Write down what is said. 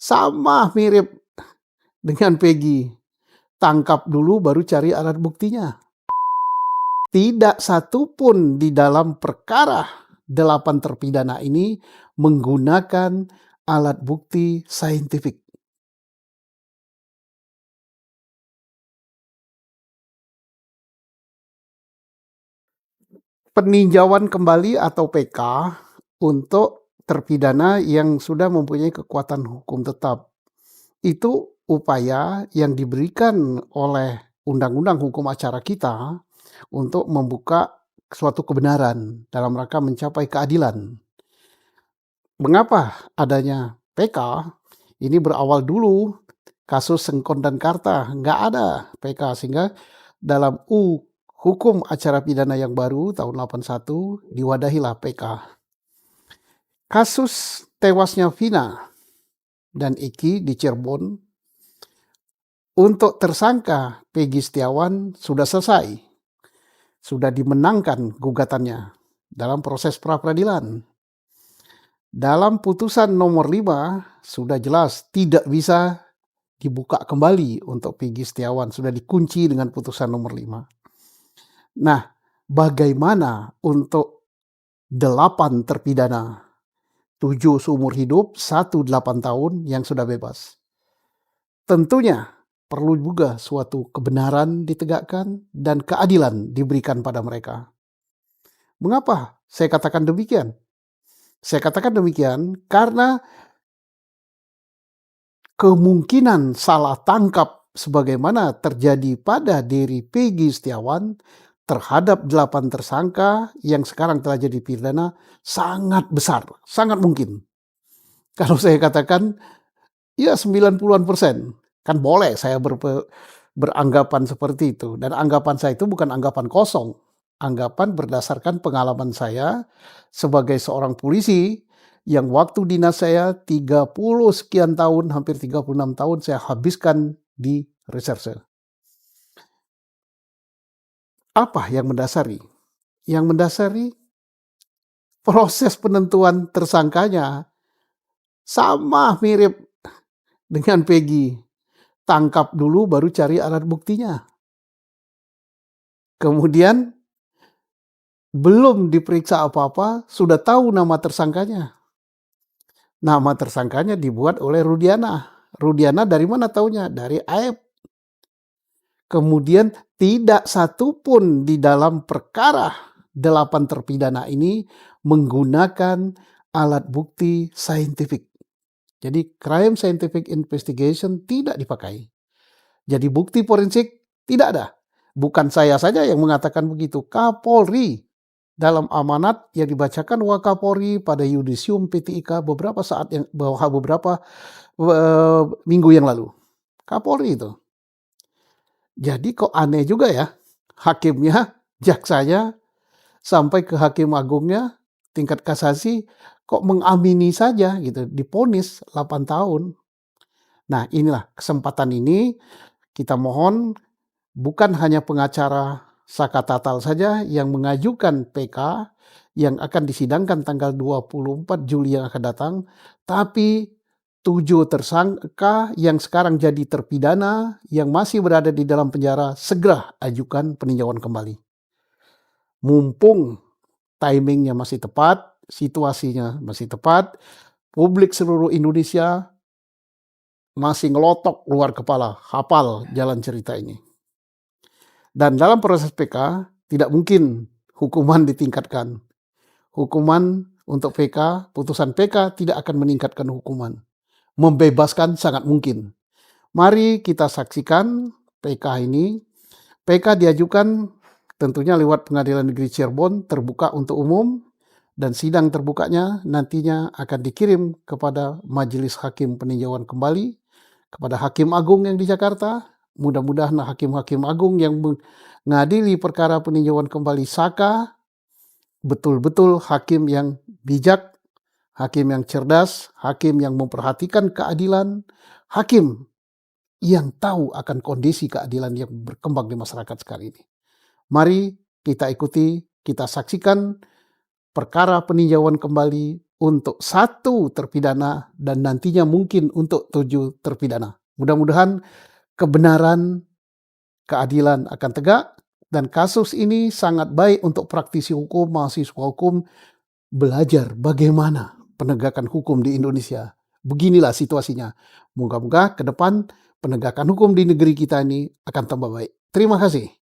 Sama mirip dengan Peggy, tangkap dulu baru cari alat buktinya. Tidak satu pun di dalam perkara 8 terpidana ini menggunakan alat bukti saintifik. Peninjauan kembali atau PK untuk terpidana yang sudah mempunyai kekuatan hukum tetap. Itu upaya yang diberikan oleh Undang-Undang Hukum Acara kita untuk membuka suatu kebenaran dalam rangka mencapai keadilan. Mengapa adanya PK? Ini berawal dulu kasus Sengkon dan Karta, nggak ada PK, sehingga dalam Hukum Acara Pidana yang baru tahun 81 diwadahilah PK. Kasus tewasnya Vina dan Eki di Cirebon, untuk tersangka Peggy Setiawan sudah selesai. Sudah dimenangkan gugatannya dalam proses pra-peradilan. Dalam putusan nomor 5 sudah jelas tidak bisa dibuka kembali untuk Peggy Setiawan, sudah dikunci dengan putusan nomor 5. Nah, bagaimana untuk 8 terpidana? 7 seumur hidup, 1 8 tahun yang sudah bebas. Tentunya perlu juga suatu kebenaran ditegakkan dan keadilan diberikan pada mereka. Mengapa saya katakan demikian? Saya katakan demikian karena kemungkinan salah tangkap sebagaimana terjadi pada diri Peggy Setiawan terhadap 8 tersangka yang sekarang telah jadi pidana sangat besar, sangat mungkin. Kalau saya katakan ya 90-an%, kan boleh saya beranggapan seperti itu. Dan anggapan saya itu bukan anggapan kosong. Anggapan berdasarkan pengalaman saya sebagai seorang polisi yang waktu dinas saya 30 sekian tahun, hampir 36 tahun saya habiskan di reserse. Apa yang mendasari? Yang mendasari proses penentuan tersangkanya sama mirip dengan Peggy. Tangkap dulu baru cari alat buktinya. Kemudian belum diperiksa apa-apa, sudah tahu nama tersangkanya. Nama tersangkanya dibuat oleh Rudiana. Rudiana dari mana taunya? Dari Aep. Kemudian tidak satu pun di dalam perkara 8 terpidana ini menggunakan alat bukti saintifik. Jadi crime scientific investigation tidak dipakai. Jadi bukti forensik tidak ada. Bukan saya saja yang mengatakan begitu. Kapolri dalam amanat yang dibacakan Wakapolri pada Yudisium PTIK beberapa minggu yang lalu. Kapolri itu. Jadi kok aneh juga ya, hakimnya, jaksanya, sampai ke hakim agungnya, tingkat kasasi, kok mengamini saja gitu, divonis 8 tahun. Nah inilah kesempatan ini kita mohon bukan hanya pengacara Saka Tatal saja yang mengajukan PK yang akan disidangkan tanggal 24 Juli yang akan datang, tapi 7 tersangka yang sekarang jadi terpidana yang masih berada di dalam penjara segera ajukan peninjauan kembali. Mumpung timingnya masih tepat, situasinya masih tepat, publik seluruh Indonesia masih ngelotok luar kepala, hafal jalan cerita ini. Dan dalam proses PK tidak mungkin hukuman ditingkatkan. Hukuman untuk PK, putusan PK tidak akan meningkatkan hukuman. Membebaskan sangat mungkin. Mari kita saksikan PK ini. PK diajukan tentunya lewat Pengadilan Negeri Cirebon, terbuka untuk umum, dan sidang terbukanya nantinya akan dikirim kepada Majelis Hakim Peninjauan Kembali, kepada Hakim Agung yang di Jakarta. Mudah-mudahan hakim-hakim agung yang mengadili perkara peninjauan kembali Saka betul-betul hakim yang bijak, hakim yang cerdas, hakim yang memperhatikan keadilan, hakim yang tahu akan kondisi keadilan yang berkembang di masyarakat sekarang ini. Mari kita ikuti, kita saksikan perkara peninjauan kembali untuk 1 terpidana dan nantinya mungkin untuk 7 terpidana. Mudah-mudahan kebenaran, keadilan akan tegak dan kasus ini sangat baik untuk praktisi hukum, mahasiswa hukum belajar bagaimana penegakan hukum di Indonesia. Beginilah situasinya. Moga-moga ke depan penegakan hukum di negeri kita ini akan tambah baik. Terima kasih.